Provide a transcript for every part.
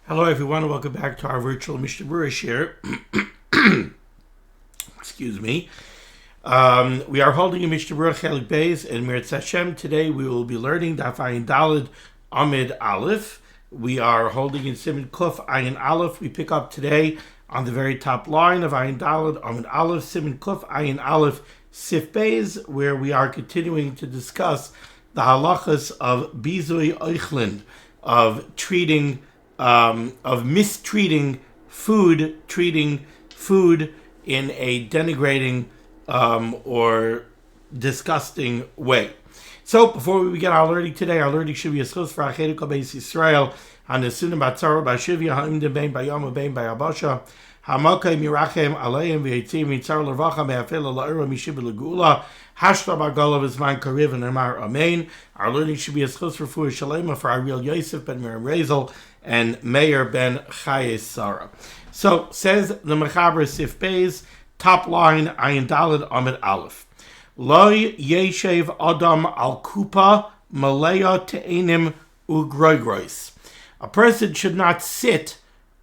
Hello everyone and welcome back to our virtual Mishnah Berurah share. Excuse me. We are holding a Mishnah Berurah Chelik Beis and Meretz Hashem. Today we will be learning Daf Ayin Daled Amid Aleph. We are holding in Siman Kuf Ayin Aleph. We pick up today on the very top line of Ayin Daled Amid Aleph, Siman Kuf Ayin Aleph Sif Beis, where we are continuing to discuss the halachos of bizui oichlin, of mistreating food, treating food in a denigrating or disgusting way. So before we begin our learning today, our learning should be a schos for HaTorah Beis Yisrael on the Sunnah Batzara Bashivya Ha'imdim Bein Bayom Bein Bayabasha Hamakay Mirachem Aleim V'Yitzim Mitzar Levacha Me'afel La'ira Mishib L'Gula Hashla B'Galav Zman Kariv and Amar Amen. Our learning should be a schos for Fuah Shalema for Ariel Yosef Ben Miriam Rezel and Meir ben Chayes Sarah. So says the Mechaber Sif Beis, top line Ayin Daled Amid Aleph. Lo yeshev adam al kupa malaya te'enim ugroigrois. A person should not sit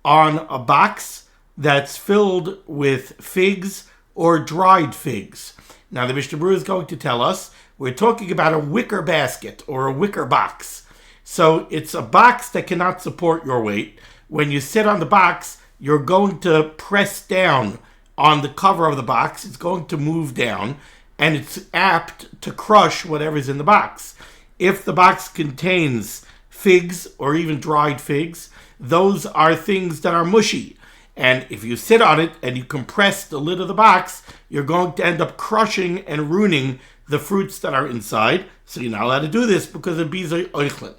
on a box that's filled with figs or dried figs. Now the Mishnah Berurah is going to tell us we're talking about a wicker basket or a wicker box. So it's a box that cannot support your weight. When you sit on the box, you're going to press down on the cover of the box. It's going to move down, and it's apt to crush whatever's in the box. If the box contains figs or even dried figs, those are things that are mushy. And if you sit on it and you compress the lid of the box, you're going to end up crushing and ruining the fruits that are inside. So you're not allowed to do this because of bizui oichlin.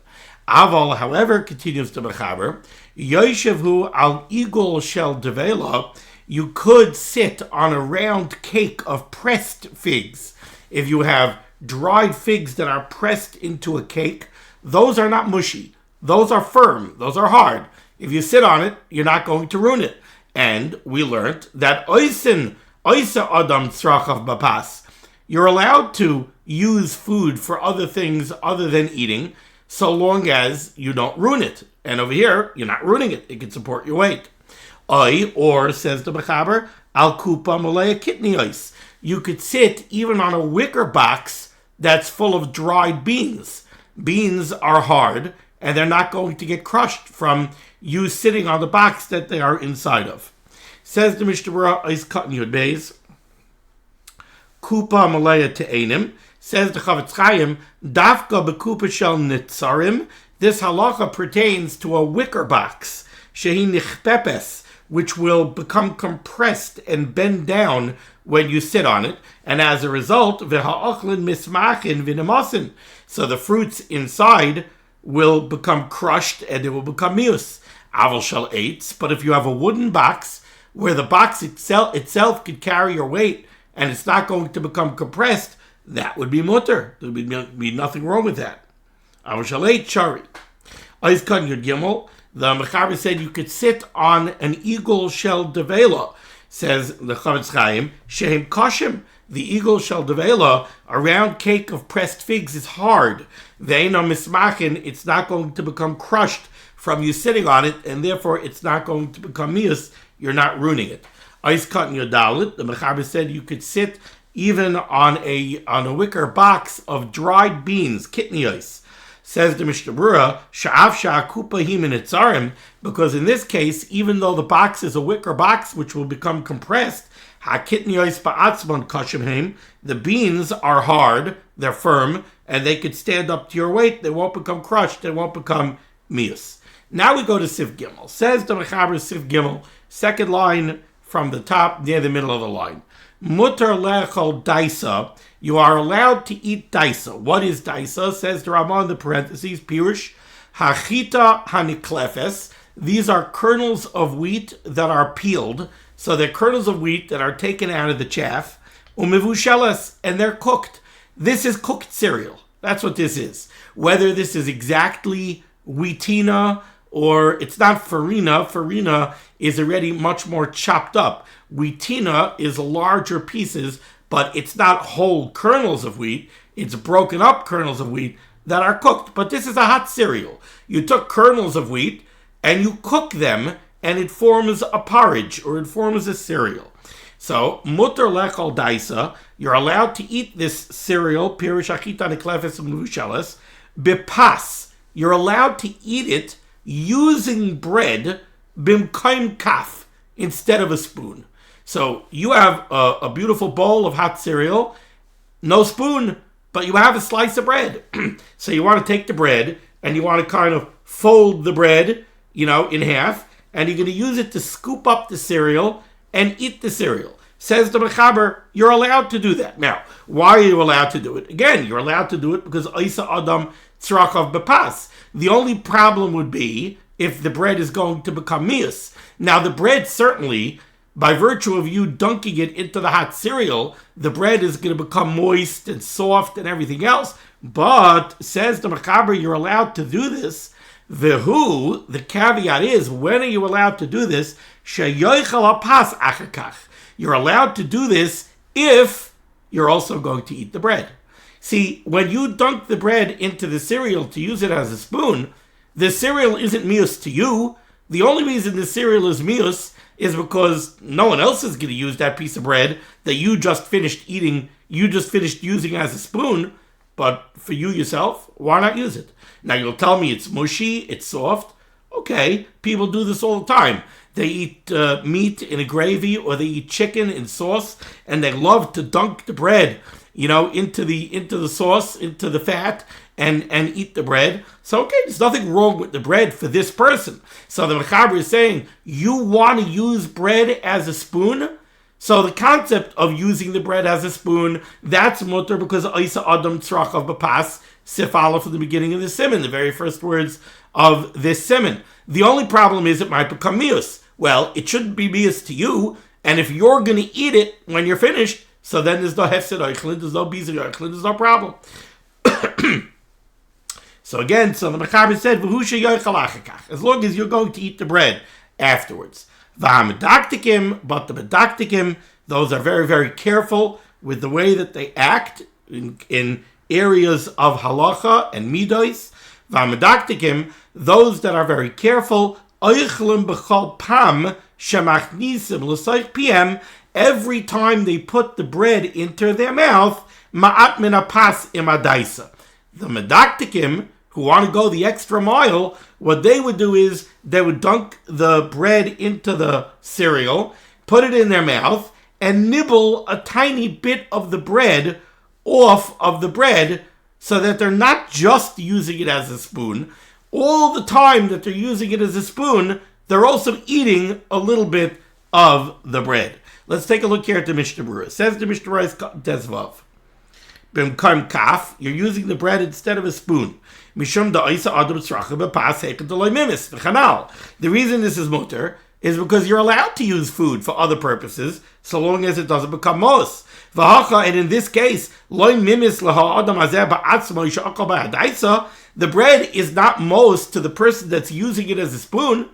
Aval, however, continues the Mechaber, Yoshevu al igul shel devela, you could sit on a round cake of pressed figs. If you have dried figs that are pressed into a cake, those are not mushy. Those are firm. Those are hard. If you sit on it, you're not going to ruin it. And we learned that oisa adam tzrachav bapas. You're allowed to use food for other things other than eating, so long as you don't ruin it. And over here, you're not ruining it. It can support your weight. Or, says the Mechaber, al kupa malaya kitniyos. You could sit even on a wicker box that's full of dried beans. Beans are hard, and they're not going to get crushed from you sitting on the box that they are inside of. Says the Mishnah Berurah, is cutting your beis. Kupa malaya te'enim. Says the Chavetz Chaim, Dafka bekupa shel nitzarim. This halacha pertains to a wicker box, shehi nichpepes, which will become compressed and bend down when you sit on it, and as a result, v'ha'ochlin mismachin v'nemasin. So the fruits inside will become crushed and it will become mius. Aval shel eitz. But if you have a wooden box where the box itself could carry your weight and it's not going to become compressed, that would be mutter. There would be nothing wrong with that. Aval shel eitz shari. Oizkan Yud Gimel. The Mechaber said you could sit on an eagle shel devela. Says the Chavetz Chaim, shehem kashim. The eagle shel devela, a round cake of pressed figs, is hard. Ve'eino mismachin. It's not going to become crushed from you sitting on it, and therefore it's not going to become mius. You're not ruining it. Oizkan Yud Dalet. The Mechaber said you could sit even on a wicker box of dried beans, kitniyos. Says the Mishnah Berurah, sha'av sha'akupa hi minitzarim, because in this case, even though the box is a wicker box which will become compressed, ha'kitniyos ba'atzmon kashim heim, the beans are hard, they're firm, and they could stand up to your weight. They won't become crushed. They won't become mius. Now we go to Sif Gimel. Says the Mechaber Sif Gimel, second line from the top near the middle of the line. Mutar lechol daisa. You are allowed to eat daisa. What is daisa? Says the Ramah in the parentheses, pirush, hachita haniklefes. These are kernels of wheat that are peeled. So they're kernels of wheat that are taken out of the chaff. Umivusheles, and they're cooked. This is cooked cereal. That's what this is. Whether this is exactly wheatina or it's not farina. Farina is already much more chopped up. Wheatina is larger pieces, but it's not whole kernels of wheat. It's broken up kernels of wheat that are cooked. But this is a hot cereal. You took kernels of wheat and you cook them, and it forms a porridge, or it forms a cereal. So, mutter lechol daisa, you're allowed to eat this cereal, pirush achita neklefes umuvusheles, bepas, you're allowed to eat it using bread, bimkaim kaf, instead of a spoon. So, you have a beautiful bowl of hot cereal, no spoon, but you have a slice of bread. So you want to take the bread, and you want to kind of fold the bread, in half, and you're going to use it to scoop up the cereal and eat the cereal. Says the Mechaber, you're allowed to do that. Now, why are you allowed to do it? Again, you're allowed to do it because Isa Adam Tzrachov Bepas. The only problem would be if the bread is going to become mius. Now, the bread certainly, by virtue of you dunking it into the hot cereal, the bread is going to become moist and soft and everything else. But, says the Mechaber, you're allowed to do this. The caveat is, when are you allowed to do this? You're allowed to do this if you're also going to eat the bread. See, when you dunk the bread into the cereal to use it as a spoon, the cereal isn't mius to you. The only reason the cereal is mius is because no one else is going to use that piece of bread that you just finished eating, you just finished using as a spoon. But for you yourself, why not use it? Now you'll tell me it's mushy, it's soft. Okay, people do this all the time. They eat meat in a gravy, or they eat chicken in sauce, and they love to dunk the bread, into the sauce, into the fat, and eat the bread. So okay, there's nothing wrong with the bread for this person. So the Mechaber is saying, you want to use bread as a spoon? So the concept of using the bread as a spoon, that's mutter because Isa Adam Tzrachov Bepas, Sif Aleph from the beginning of the Siman, the very first words of this Siman. The only problem is it might become mius. Well, it shouldn't be mius to you, and if you're going to eat it when you're finished, so then there's no hefsed oichlin, there's no bizer oichlin, there's no problem. So again, the Mechaber said, as long as you're going to eat the bread afterwards. But the medaktikim, those are very, very careful with the way that they act in areas of halacha and midos. V'amedaktikim, those that are very careful, oichlim b'chol pam shemachnisim l'soich pm, every time they put the bread into their mouth, ma'at min apas imadaisa. The medaktikim, who want to go the extra mile, what they would do is they would dunk the bread into the cereal, put it in their mouth, and nibble a tiny bit of the bread off of the bread so that they're not just using it as a spoon. All the time that they're using it as a spoon, they're also eating a little bit of the bread. Let's take a look here at the Mishnah Berurah. It says the Mishnah Berurah is Tezvav. B'mkaim kaf, you're using the bread instead of a spoon. Mishum da'isa adam tzracha b'pas heiket d'loy mimis v'chanal. The reason this is mutter is because you're allowed to use food for other purposes so long as it doesn't become mos. V'hacha, and in this case, loy mimis l'ha adam hazeh ba'atzmo yishakal ba'adaisa. The bread is not mos to the person that's using it as a spoon.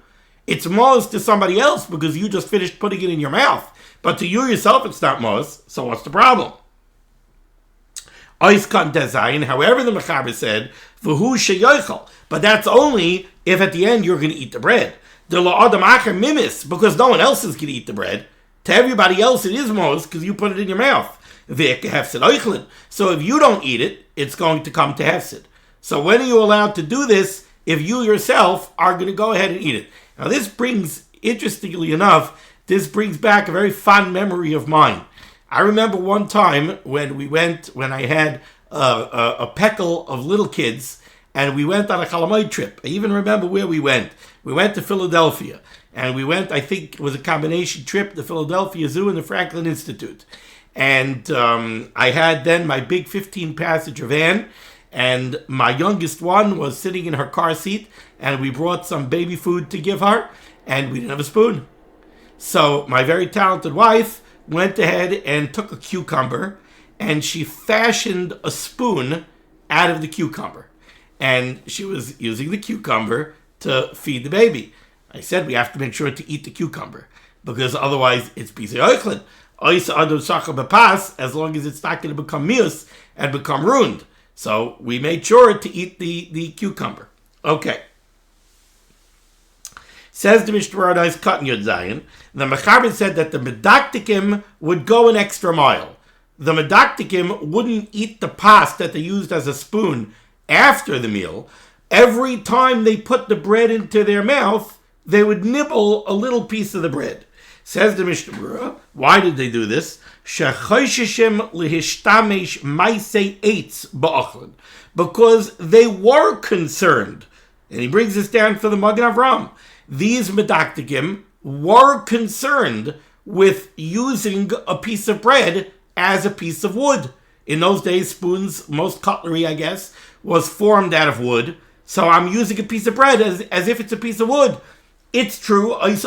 It's mos to somebody else because you just finished putting it in your mouth. But to you yourself, it's not mos. So what's the problem? However, the Mechaber said, "V'hu sheyochel," but that's only if at the end you're going to eat the bread. Because no one else is going to eat the bread. To everybody else, it is mos because you put it in your mouth. So if you don't eat it, it's going to come to hefsed. So when are you allowed to do this if you yourself are going to go ahead and eat it? Now this brings, interestingly enough, this brings back a very fond memory of mine. I remember one time when I had a peckle of little kids, and we went on a Chalamoid trip. I even remember where we went. We went to Philadelphia, and we went, I think it was a combination trip, the Philadelphia Zoo and the Franklin Institute. And I had then my big 15-passenger van, and my youngest one was sitting in her car seat, and we brought some baby food to give her, and we didn't have a spoon. So my very talented wife went ahead and took a cucumber, and she fashioned a spoon out of the cucumber. And she was using the cucumber to feed the baby. I said we have to make sure to eat the cucumber, because otherwise it's bizer oichlin. As long as it's not going to become mius and become ruined. So we made sure to eat the cucumber. Okay. Says the Mishnah Berurah is cutting Yud Zayin. The Mechaber said that the medaktikim would go an extra mile. The medaktikim wouldn't eat the pas that they used as a spoon after the meal. Every time they put the bread into their mouth, they would nibble a little piece of the bread. Says the Mishnah Berurah, why did they do this? Because they were concerned. And he brings this down for the Magen Avraham. These medaktikim were concerned with using a piece of bread as a piece of wood. In those days, spoons, most cutlery, I guess, was formed out of wood. So I'm using a piece of bread as if it's a piece of wood. It's true. It's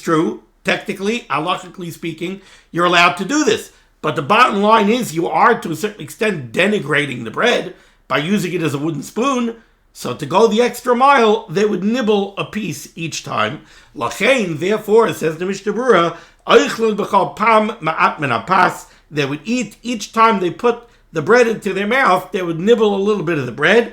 true. Technically, halachically speaking, you're allowed to do this. But the bottom line is you are, to a certain extent, denigrating the bread by using it as a wooden spoon. So to go the extra mile, they would nibble a piece each time. Lachein, therefore, says the Mishnah Berurah, they would eat each time they put the bread into their mouth, they would nibble a little bit of the bread.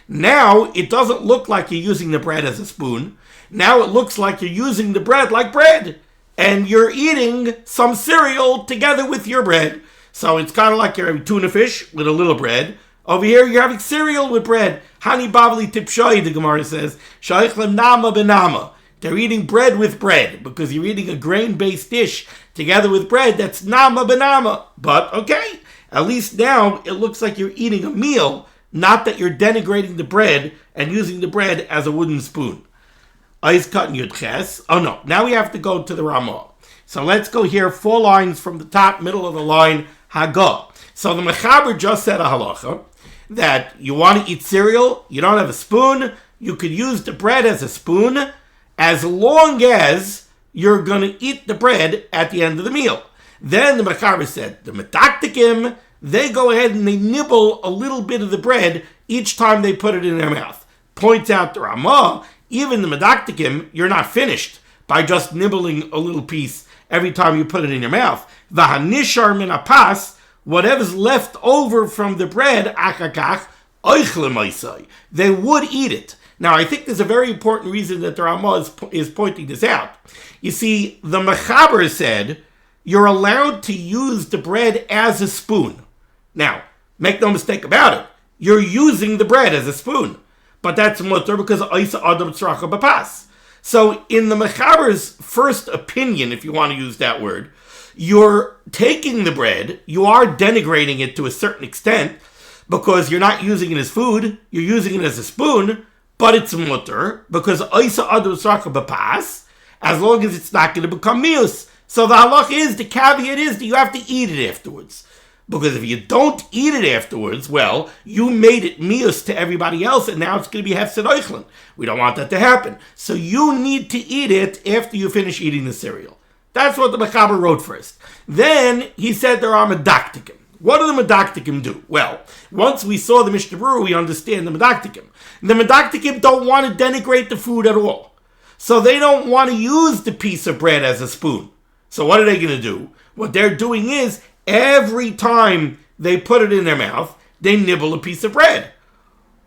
Now, it doesn't look like you're using the bread as a spoon. Now it looks like you're using the bread like bread. And you're eating some cereal together with your bread. So it's kind of like you're having tuna fish with a little bread. Over here, you're having cereal with bread. Hani bavli tipshoy, the Gemara says. Shaykhlem nama benama. They're eating bread with bread because you're eating a grain-based dish together with bread. That's nama benama. But okay, at least now it looks like you're eating a meal, not that you're denigrating the bread and using the bread as a wooden spoon. Ice cut and Yudches. Oh no, now we have to go to the Ramah. So let's go here, 4 lines from the top, middle of the line, Hagah. So the Mechaber just said a halacha that you want to eat cereal, you don't have a spoon, you could use the bread as a spoon as long as you're going to eat the bread at the end of the meal. Then the Mechaber said, the medaktikim, they go ahead and they nibble a little bit of the bread each time they put it in their mouth. Points out the Ramah, even the medaktikim, you're not finished by just nibbling a little piece every time you put it in your mouth. V'hanishar min hapas, whatever's left over from the bread, achakach, oichle maisai, they would eat it. Now, I think there's a very important reason that the Ramah is pointing this out. You see, the Mechaber said, you're allowed to use the bread as a spoon. Now, make no mistake about it, you're using the bread as a spoon. But that's mutter because Isa Adam Tzracha B'pas. So in the Mechaber's first opinion, if you want to use that word, you're taking the bread, you are denigrating it to a certain extent because you're not using it as food, you're using it as a spoon, but it's mutter because Isa Adam Tzracha B'pas, as long as it's not going to become mius. So the halach is, the caveat is that you have to eat it afterwards. Because if you don't eat it afterwards, well, you made it mius to everybody else, and now it's going to be hefsed oichlin. We don't want that to happen. So you need to eat it after you finish eating the cereal. That's what the Mechaber wrote first. Then he said there are medaktikim. What do the medaktikim do? Well, once we saw the Mishnah Berurah, we understand the medaktikim. The medaktikim don't want to denigrate the food at all. So they don't want to use the piece of bread as a spoon. So what are they going to do? What they're doing is, every time they put it in their mouth, they nibble a piece of bread.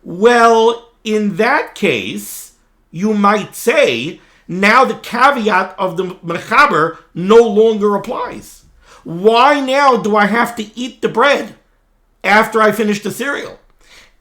Well, in that case, you might say, now the caveat of the Mechaber no longer applies. Why now do I have to eat the bread after I finish the cereal?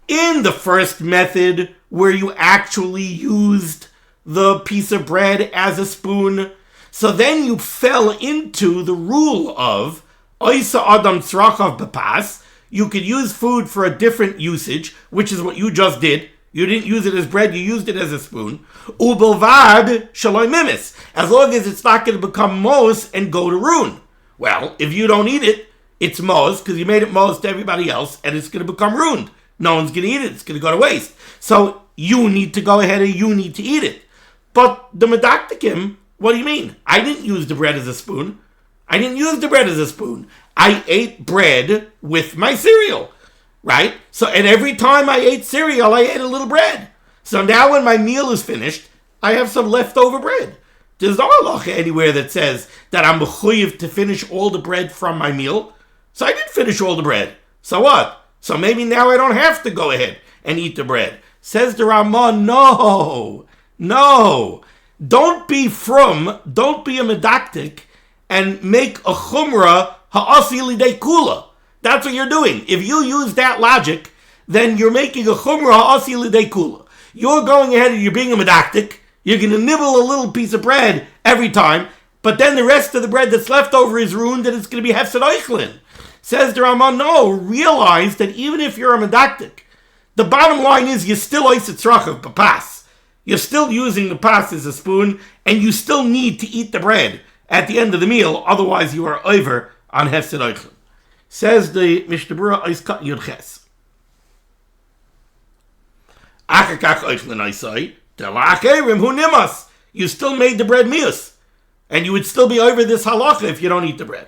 In the first method, where you actually used the piece of bread as a spoon, so then you fell into the rule of Oisa Adam Tzrachav B'pas. You could use food for a different usage, which is what you just did. You didn't use it as bread, you used it as a spoon. Ubelvad Shaloi Mimis. As long as it's not going to become mos and go to ruin. Well, if you don't eat it, it's mos, because you made it mos to everybody else, and it's going to become ruined. No one's going to eat it, it's going to go to waste. So you need to go ahead and you need to eat it. But the medaktikim, what do you mean? I didn't use the bread as a spoon. I didn't use the bread as a spoon. I ate bread with my cereal, right? So, and every time I ate cereal, I ate a little bread. So now when my meal is finished, I have some leftover bread. There's no halacha anywhere that says that I'm mechuyev to finish all the bread from my meal. So I did finish all the bread. So what? So maybe now I don't have to go ahead and eat the bread. Says the Ramah, no. Don't be a medactic and make a chumrah ha'asi lidei kula. That's what you're doing. If you use that logic, then you're making a chumrah ha'asi lidei kula. You're going ahead and you're being a medactic. You're going to nibble a little piece of bread every time, but then the rest of the bread that's left over is ruined and it's going to be hefsed oichlin. Says the Ramah, no, realize that even if you're a medactic, the bottom line is you're still oisetzrach of papas. You're still using the pas as a spoon, and you still need to eat the bread at the end of the meal, otherwise you are over on hefsed oichlin. Says the Mishnah Berurah, Ois Kat Yud Ches. Achakach oichlin Oisai, Telach Erim Hu Nimas. You still made the bread mius, and you would still be over this halacha if you don't eat the bread.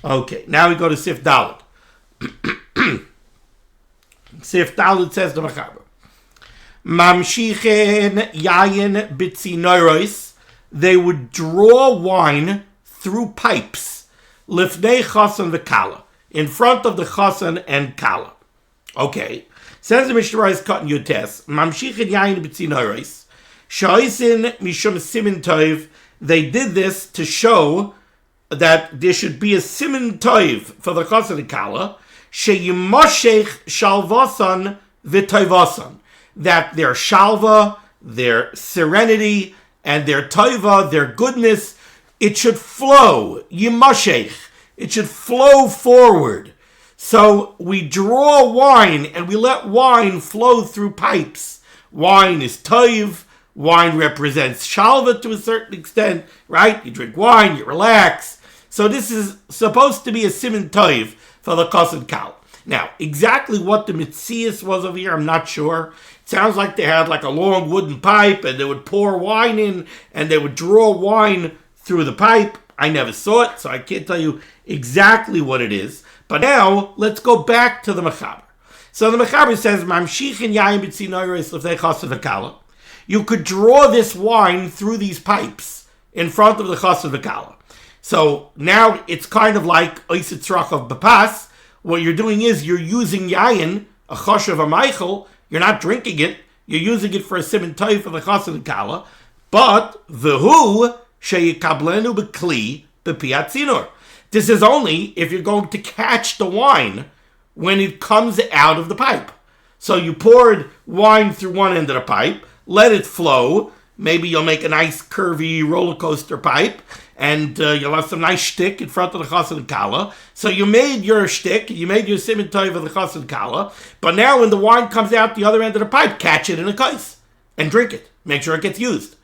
Okay, now we go to Sif Dalet. Sif Dalet says the Mechaber. Mamshichen yayin bitzinoros. They would draw wine through pipes. Lifnei chasan v'kala. In front of the chasan and kala. Okay. Says the Mishnah Berurah cut in Yutes. Mamshichen yayin bitzinoros. Shaisin mishum simin tov. They did this to show that there should be a siman toiv for the chasan and kala, sheyimoshech shalvasan v'toivasan, that their shalva, their serenity, and their toiva, their goodness, it should flow, yimoshech, it should flow forward. So we draw wine and we let wine flow through pipes. Wine is toiv. Wine represents shalva to a certain extent, right? You drink wine, you relax. So this is supposed to be a siman toiv for the chassan kal. Now, exactly what the mitzias was over here, I'm not sure. It sounds like they had like a long wooden pipe and they would pour wine in and they would draw wine through the pipe. I never saw it, so I can't tell you exactly what it is. But now, let's go back to the Mechaber. So the Mechaber says, Mamshichin yayin b'tzinoros lefnei chassan v'kala. You could draw this wine through these pipes in front of the chasan v'kala. So now it's kind of like oisetzrach of bapas. What you're doing is you're using yayin, a choshev a meichel. You're not drinking it. You're using it for a siman toiv for the chasan v'kala. But v'hu sheyikablenu b'kli b'piyat zinor. This is only if you're going to catch the wine when it comes out of the pipe. So you poured wine through one end of the pipe, let it flow. Maybe you'll make a nice curvy roller coaster pipe, and you'll have some nice shtick in front of the chasan kala. So you made your shtick, you made your siman toiv of the chasan kala, but now when the wine comes out the other end of the pipe, catch it in a kais and drink it. Make sure it gets used.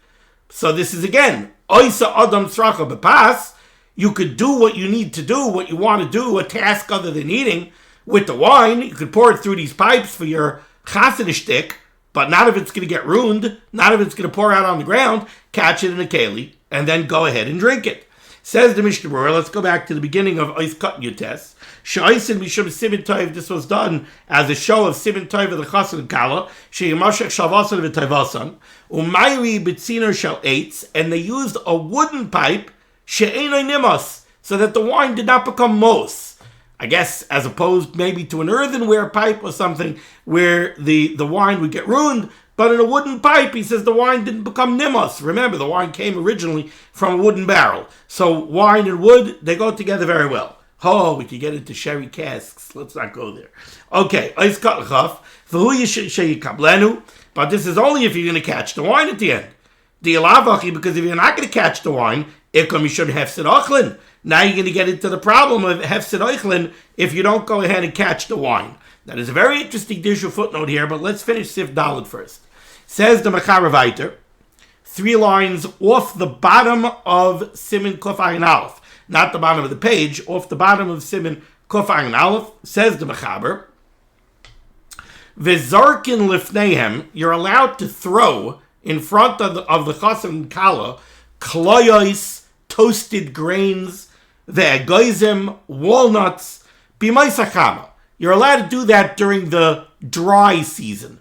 So this is again, oisa adam tzracha bepas. You could do what you need to do, what you want to do, a task other than eating with the wine. You could pour it through these pipes for your chasan shtick, but none of it's going to get ruined. None of it's going to pour out on the ground. Catch it in a keli, and then go ahead and drink it. Says the Mishnah Berurah, let's go back to the beginning of Ois Kat Yutes. Sh'oisin mishum siman toiv, this was done as a show of siman toiv of the chasan kala, she'yimoshech shalvasan v'toivasan, umayri b'tzinor shel eitz, and they used a wooden pipe, she'enoi nimos, so that the wine did not become mos. I guess as opposed maybe to an earthenware pipe or something where the wine would get ruined, but in a wooden pipe, he says the wine didn't become nimos. Remember, the wine came originally from a wooden barrel. So wine and wood, they go together very well. Oh, we could get into sherry casks. Let's not go there. Okay, but this is only if you're going to catch the wine at the end. Because if you're not going to catch the wine, you should hefsed ochlin. Now you're going to get into the problem of hefsed ochlin if you don't go ahead and catch the wine. That is a very interesting Dirshu footnote here, but let's finish Sif Dalet first. Says the Mechaber Vayter, 3 lines off the bottom of Siman Kuf Ayin Aleph, not the bottom of the page, off the bottom of Siman Kuf Ayin Aleph, says the Mechaber, V'zarkin lifneihem, you're allowed to throw in front of the chasan kala, kloyos, toasted grains, ve'egoizim, walnuts, b'maisachama. You're allowed to do that during the dry season.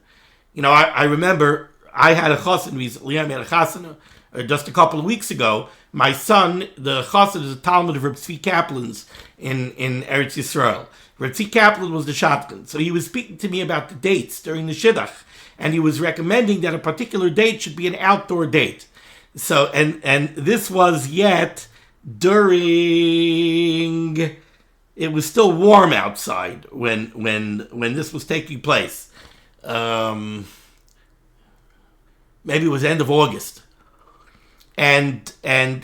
You know, I remember I had a chasan recently. I made a chasana just a couple of weeks ago. My son, the chasan, is a Talmud of Reb Tzvi Kaplan's in Eretz Yisrael. Ritzi Kaplan was the shotgun. So he was speaking to me about the dates during the Shidduch, and he was recommending that a particular date should be an outdoor date. So, and this was yet during, it was still warm outside when this was taking place. Maybe it was end of August. And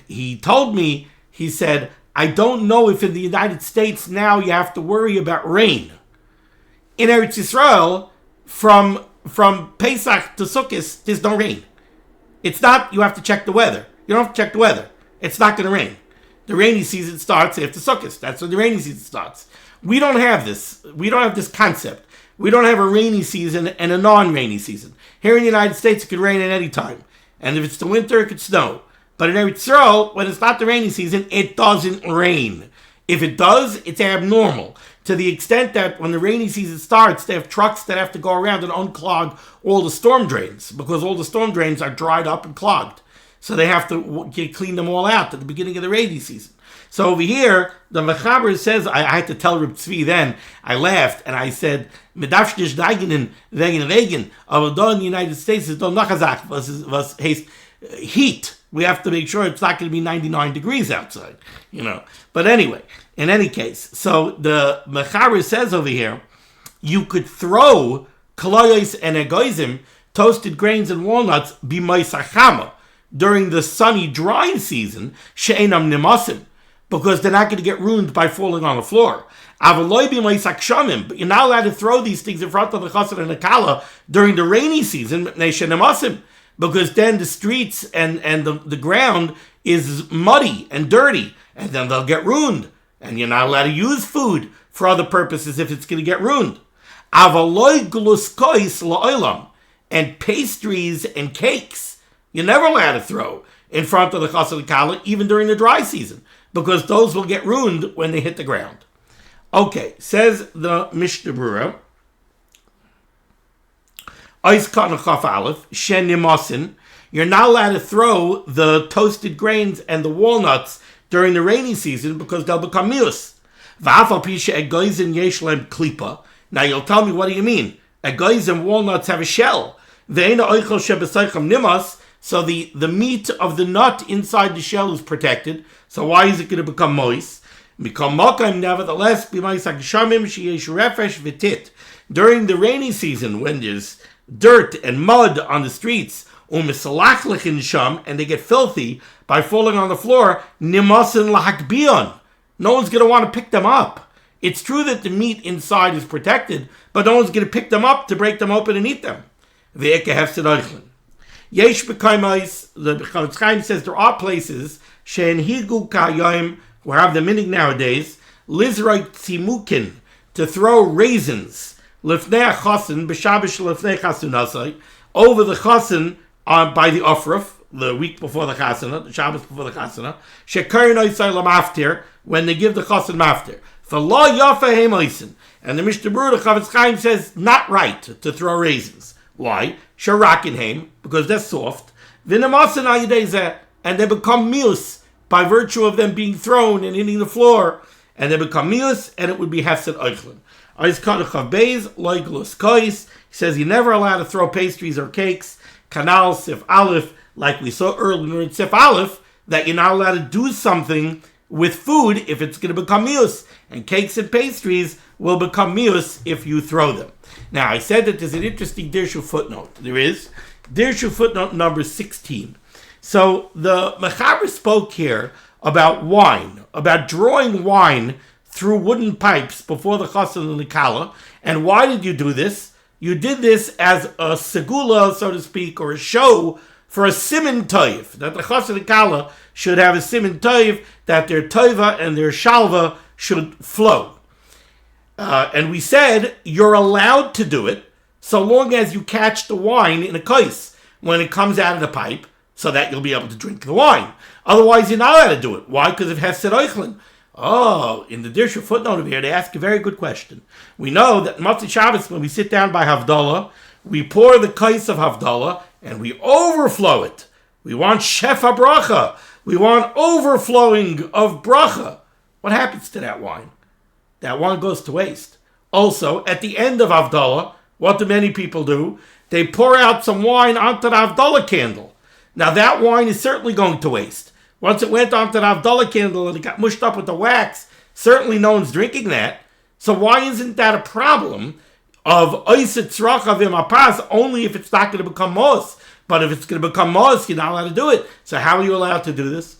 he told me, he said, I don't know if in the United States now you have to worry about rain. In Eretz Yisrael, from Pesach to Sukkot, there's no rain. It's not, you have to check the weather. You don't have to check the weather. It's not going to rain. The rainy season starts after Sukkot. That's when the rainy season starts. We don't have this. We don't have this concept. We don't have a rainy season and a non-rainy season. Here in the United States, it could rain at any time. And if it's the winter, it could snow. But in Eretz Yisrael, when it's not the rainy season, it doesn't rain. If it does, it's abnormal. To the extent that when the rainy season starts, they have trucks that have to go around and unclog all the storm drains, because all the storm drains are dried up and clogged. So they have to clean them all out at the beginning of the rainy season. So over here, the Mechaber says, I had to tell Reb Tzvi then, I laughed, and I said, Medafshtish Daigenen wegen Regen, aber da in the United States is doch noch a Sache, was heißt heat. We have to make sure it's not going to be 99 degrees outside, But anyway, in any case, so the Mechaber says over here, you could throw koloyos and egoizim, toasted grains and walnuts, b'moisachama, during the sunny, dry season, she'enam nimasim, because they're not going to get ruined by falling on the floor. But you're not allowed to throw these things in front of the chassid and the kala during the rainy season, because then the streets and the ground is muddy and dirty, and then they'll get ruined. And you're not allowed to use food for other purposes if it's going to get ruined. And pastries and cakes, you're never allowed to throw in front of the chassid and kala, even during the dry season, because those will get ruined when they hit the ground. Okay, says the Mishnah Berurah, you're not allowed to throw the toasted grains and the walnuts during the rainy season because they'll become mius. Now you'll tell me, what do you mean? Egoiz and walnuts have a shell. So the meat of the nut inside the shell is protected. So why is it going to become moist? Nevertheless, during the rainy season, when there's dirt and mud on the streets, and they get filthy by falling on the floor, no one's going to want to pick them up. It's true that the meat inside is protected, but no one's going to pick them up to break them open and eat them. The Chavetz Chaim says there are places where have the meaning nowadays, lizroi tzimukin, to throw raisins, lifnei chasen, b'shabbos lifnei chasunasai, over the chasen by the ofruf, the week before the chasana, the Shabbos before the chasana, shekarn oisai lamaftir, when they give the chasen maftir. For law yafa heimoisen, and the Mishnah Berurah, the Chavetz Chaim says, not right to throw raisins. Why? Sharakin heim, because they're soft. V'namasen ayidezeh, and they become mius by virtue of them being thrown and hitting the floor, and they become mius, and it would be hefsed oichlin. He says you're never allowed to throw pastries or cakes. Kanal Sif Aleph, like we saw earlier in Sif Aleph, that you're not allowed to do something with food if it's going to become mius, and cakes and pastries will become mius if you throw them. Now, I said that there's an interesting Dirshu footnote. There is Dirshu footnote number 16. So the Mechaber spoke here about wine, about drawing wine through wooden pipes before the chassan and the kala. And why did you do this? You did this as a segula, so to speak, or a show for a siman toiv, that the chassan and kala should have a siman toiv, that their toiva and their shalva should flow. And we said you're allowed to do it so long as you catch the wine in a kais when it comes out of the pipe, so that you'll be able to drink the wine. Otherwise, you're not allowed to do it. Why? Because of hefsed oichlin. Oh, in the Dirshu footnote over here, they ask a very good question. We know that Motzei Shabbos, when we sit down by Havdalah, we pour the kais of Havdalah and we overflow it. We want shefa bracha. We want overflowing of bracha. What happens to that wine? that wine goes to waste. Also, at the end of Havdalah, what do many people do? They pour out some wine onto the Havdalah candle. Now that wine is certainly going to waste. Once it went onto the Havdalah candle and it got mushed up with the wax, certainly no one's drinking that. So why isn't that a problem of Oiset Tzrachavim Apas only if it's not going to become Mos? But if it's going to become Mos, you're not allowed to do it. So how are you allowed to do this?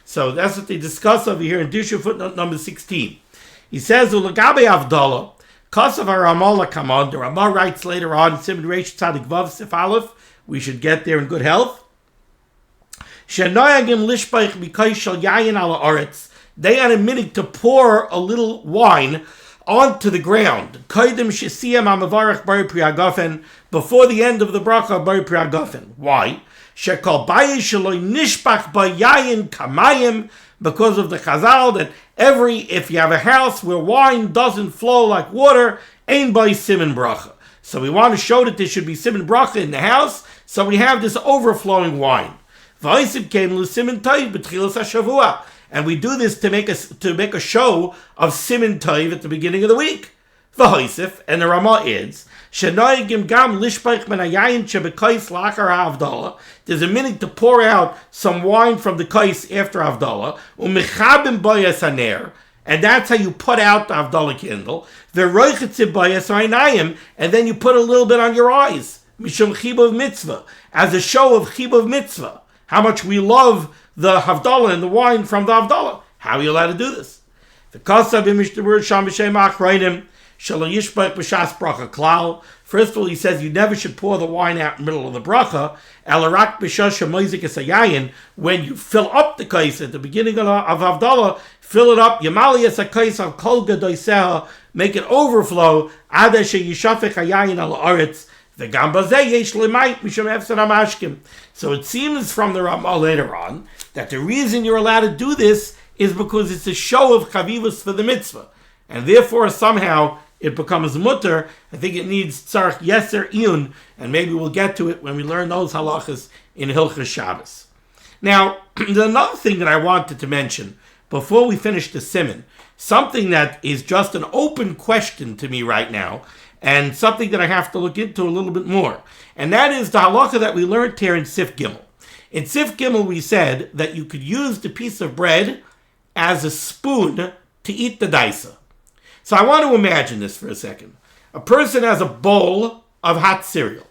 So that's what they discuss over here in Dirshu footnote number 16. He says, Ulagabe Havdalah, Kasav HaRamah Kamad, the Ramah writes later on, Siman Reish Tzadik Vav Sif Aleph, we should get there in good health. Shenoyagim Lishpaich Mikay Shal Yayin Ala Aretz, they had a minute to pour a little wine onto the ground. Kaidim Shesiyam HaMavarech Bari Priagafen, before the end of the bracha Bari Priagafen. Why? Shekal Bayi Shaloi Nishpach Bayayin Kamayim, because of the Chazal that if you have a house where wine doesn't flow like water, ain't by Siman Bracha. So we want to show that there should be Siman Bracha in the house, so we have this overflowing wine. V'aisiv came l'Siman Tov b'tchilas hashavua, and we do this to make a show of Siman Tov at the beginning of the week. V'aisiv, and the Ramah adds, Shenoyagim gam lishpaich ben hayayin shebekais lachar ha'avdalah. There's a minute to pour out some wine from the kais after Havdalah. Umechabim bayas haner, and that's how you put out the Havdalah candle. V'roichetzi bayas ha'inayim, and then you put a little bit on your eyes. Mishum chibav mitzvah, as a show of chibav mitzvah. How much we love the Havdalah and the wine from the Havdalah. How are you allowed to do this? The kasav Mishnah Berurah sham b'shem achrayim. First of all, he says you never should pour the wine out in the middle of the bracha. When you fill up the kais at the beginning of Havdalah, fill it up. Make it overflow. So it seems from the Ramah later on that the reason you're allowed to do this is because it's a show of chavivus for the mitzvah. And therefore, somehow, it becomes mutter. I think it needs tzarech yeser iyun, and maybe we'll get to it when we learn those halachos in Hilchos Shabbos. Now, there's another thing that I wanted to mention before we finish the Siman, something that is just an open question to me right now, and something that I have to look into a little bit more. And that is the halacha that we learned here in Sif Gimel. In Sif Gimel, we said that you could use the piece of bread as a spoon to eat the daisa. So I want to imagine this for a second. A person has a bowl of hot cereal.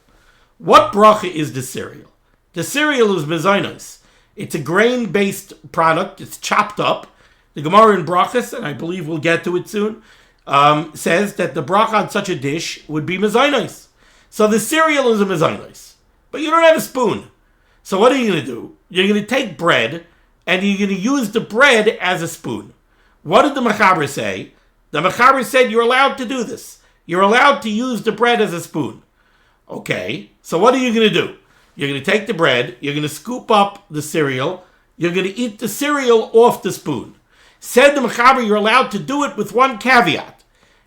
What bracha is the cereal? The cereal is mezainos. It's a grain-based product. It's chopped up. The Gemara in Brachas, and I believe we'll get to it soon, says that the bracha on such a dish would be mezainos. So the cereal is a mezainos. But you don't have a spoon. So what are you going to do? You're going to take bread, and you're going to use the bread as a spoon. What did the Mechaber say? The Mechaber said you're allowed to do this. You're allowed to use the bread as a spoon. Okay, so what are you going to do? You're going to take the bread, you're going to scoop up the cereal, you're going to eat the cereal off the spoon. Said the Mechaber you're allowed to do it with one caveat,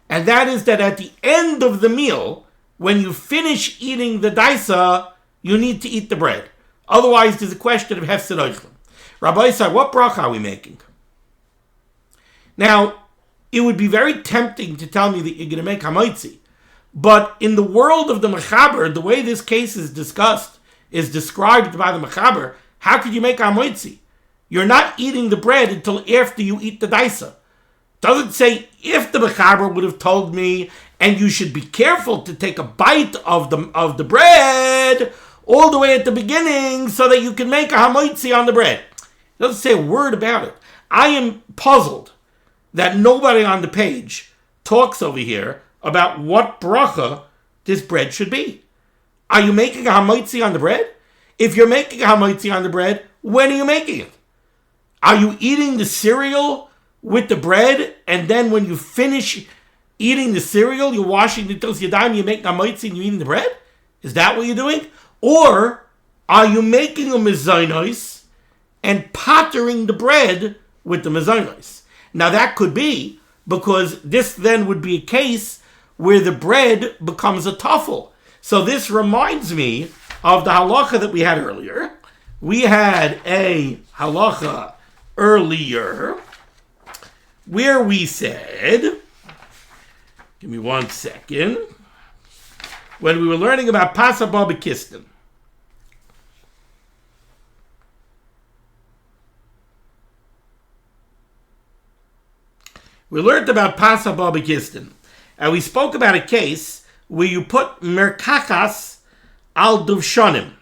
and that is that at the end of the meal, when you finish eating the daisa, you need to eat the bread. Otherwise, there's a question of hefsed oichlin. Rabbi Yisai, what bracha are we making? Now, it would be very tempting to tell me that you're going to make hamaitzi. But in the world of the Mechaber, the way this case is discussed, is described by the Mechaber, how could you make hamaitzi? You're not eating the bread until after you eat the daisa. Doesn't say if the Mechaber would have told me, and you should be careful to take a bite of the bread all the way at the beginning so that you can make a hamaitzi on the bread. It doesn't say a word about it. I am puzzled that nobody on the page talks over here about what bracha this bread should be. Are you making a hamaitzi on the bread? If you're making a hamaitzi on the bread, when are you making it? Are you eating the cereal with the bread, and then when you finish eating the cereal, you're washing the tos yadayim, you make hamaitzi and you're eating the bread? Is that what you're doing? Or are you making a mezainos and pottering the bread with the mezainos? Now that could be because this then would be a case where the bread becomes a tuffle. So this reminds me of the halacha that we had earlier. We had a halacha earlier where we said Give me 1 second. When we were learning about Pasabah B'Kistin. We learned about Pasabah B'Kistin. And we spoke about a case where you put merkachas al duvshanim.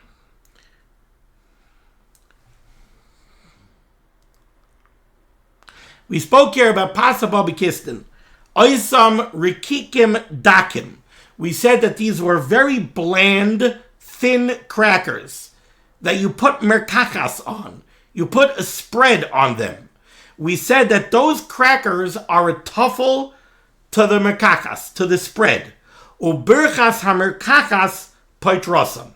We spoke here about Pasabah B'Kistin. Oisam rikikim dakim. We said that these were very bland, thin crackers that you put merkachas on. You put a spread on them. We said that those crackers are a tuffle to the merkachas, to the spread. Uberchas hamerkachas paitrosam.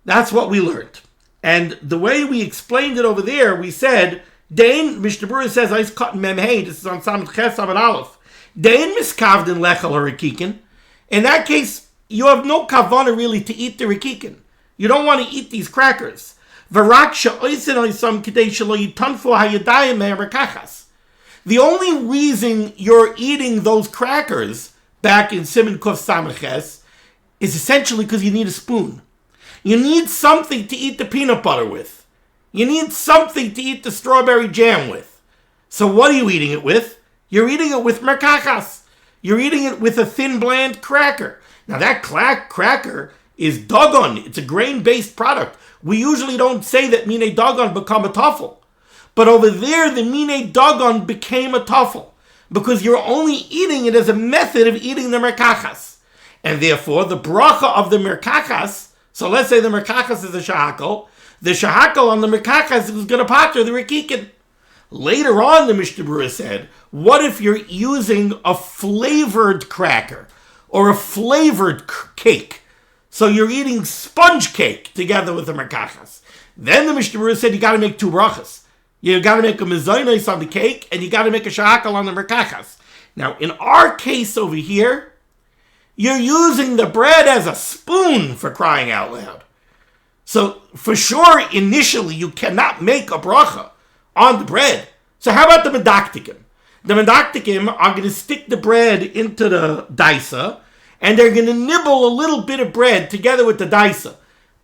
That's what we learned. And the way we explained it over there, we said, Dein, Mishnah Berurah says, Ais cut mem hey, this is on Samach Ches Amud Aleph. Dein miskavden lechel harikikin. In that case, you have no kavanah really to eat the rikikin. You don't want to eat these crackers. The only reason you're eating those crackers back in Siman Kuf Samach is essentially because you need a spoon. You need something to eat the peanut butter with. You need something to eat the strawberry jam with. So what are you eating it with? You're eating it with merkachas. You're eating it with a thin, bland cracker. Now that cracker is dogon. It's a grain-based product. We usually don't say that mine dogon become a tuffle. But over there, the mine dogon became a tuffle. Because you're only eating it as a method of eating the merkachas. And therefore, the bracha of the merkachas, so let's say the merkachas is a shahakol, the shahakol on the merkachas is going to pater the rikikin. Later on, the Mishnah Berurah said, what if you're using a flavored cracker or a flavored cake? So you're eating sponge cake together with the merkachas. Then the Mishnah Berurah said you got to make 2 brachas. You got to make a mezainos on the cake and you got to make a shahakal on the merkachas. Now, in our case over here, you're using the bread as a spoon, for crying out loud. So for sure, initially, you cannot make a bracha on the bread. So how about the medaktikim? The medaktikim are going to stick the bread into the daisa, and they're going to nibble a little bit of bread together with the daisa.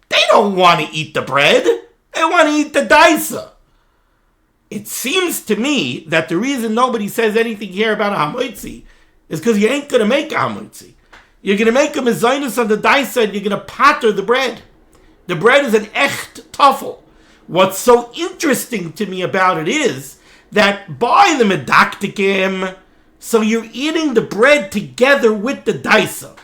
They don't want to eat the bread. They want to eat the daisa. It seems to me that the reason nobody says anything here about a hamotzi is because you ain't going to make a hamotzi. You're going to make a mezainis on the daisa, and you're going to pater the bread. The bread is an echt tuffle. What's so interesting to me about it is that by the medaktikim, so you're eating the bread together with the daisa.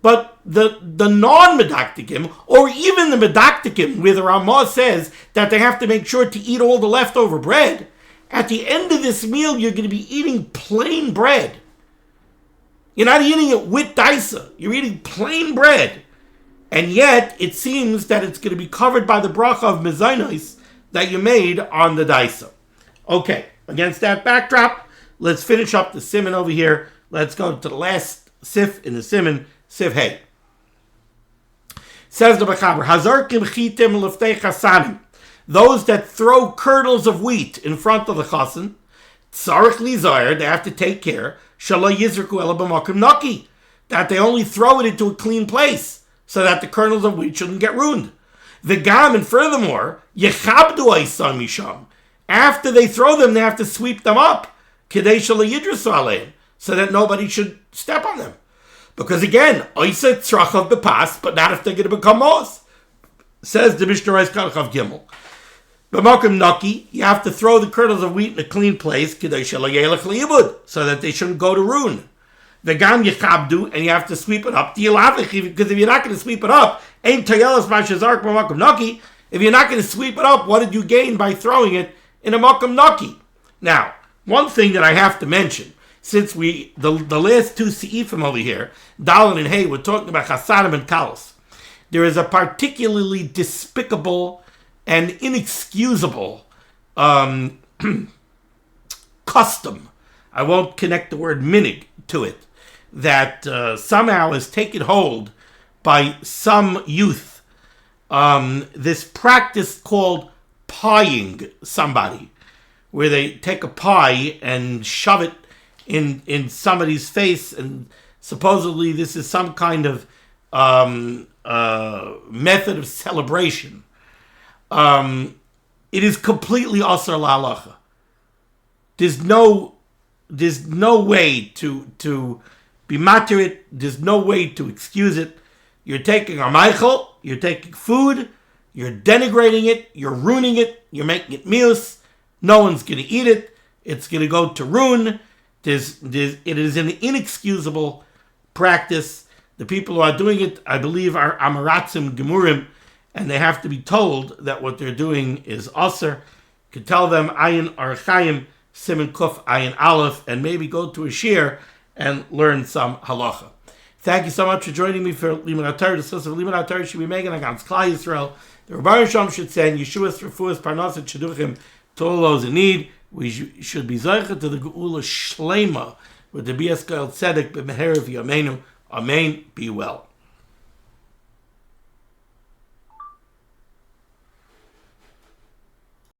But the non-medaktikim, or even the medaktikim, where the Ramah says that they have to make sure to eat all the leftover bread, at the end of this meal, you're going to be eating plain bread. You're not eating it with daisa. You're eating plain bread. And yet, it seems that it's going to be covered by the bracha of mezainos that you made on the daisa. Okay, against that backdrop, let's finish up the Siman over here. Let's go to the last sif in the Siman, sif hey. Says the Mechaber, Hazarkim chitim leftei chasanim. Those that throw kernels of wheat in front of the chasan, tzarich lizayir, they have to take care, shalo yizraku ela b'makom naki, that they only throw it into a clean place, so that the kernels of wheat shouldn't get ruined. V'gam, and furthermore, yechabdu oisam misham. After they throw them, they have to sweep them up, kedei shelo yidrasu aleim, so that nobody should step on them. Because again, oisa tzrachav bepas, but not if they're going to become mos. Says the Mishnah Berurah Kaf Gimel. B'makom naki, you have to throw the kernels of wheat in a clean place, kedei shelo yelech limud, so that they shouldn't go to ruin. The gam yechabdu, and you have to sweep it up. Because if you're not going to sweep it up, ain't tayelas mashazark b'makom naki. If you're not going to sweep it up, what did you gain by throwing it in a makom naki? Now, one thing that I have to mention, since the last 2 seifim over here, Dalin and Hay, we're talking about chasanim and kalos. There is a particularly despicable and inexcusable custom. I won't connect the word minig to it, that somehow has taken hold by some youth. This practice called pieing somebody, where they take a pie and shove it in somebody's face, and supposedly this is some kind of method of celebration. It is completely asar la'alacha. There's no way to be matir it. There's no way to excuse it. You're taking a meichel, you're taking food, you're denigrating it, you're ruining it, you're making it mius. No one's going to eat it. It's going to go to ruin. It is an inexcusable practice. The people who are doing it, I believe, are amaratzim gemurim, and they have to be told that what they're doing is aser. You can tell them ayin archaim siman kuf ayin aleph, and maybe go to a shir and learn some halacha. Thank you so much for joining me for limud HaTorah. The source of limud HaTorah should be making against Klal Yisrael. The Rebbeinu Shalom should send Yeshua's refuahs parnassas sheduchim to all those in need. We should be zeicha to the geula shlema with the bias gal tzedek b'meher of yameinu. Amen. Be well.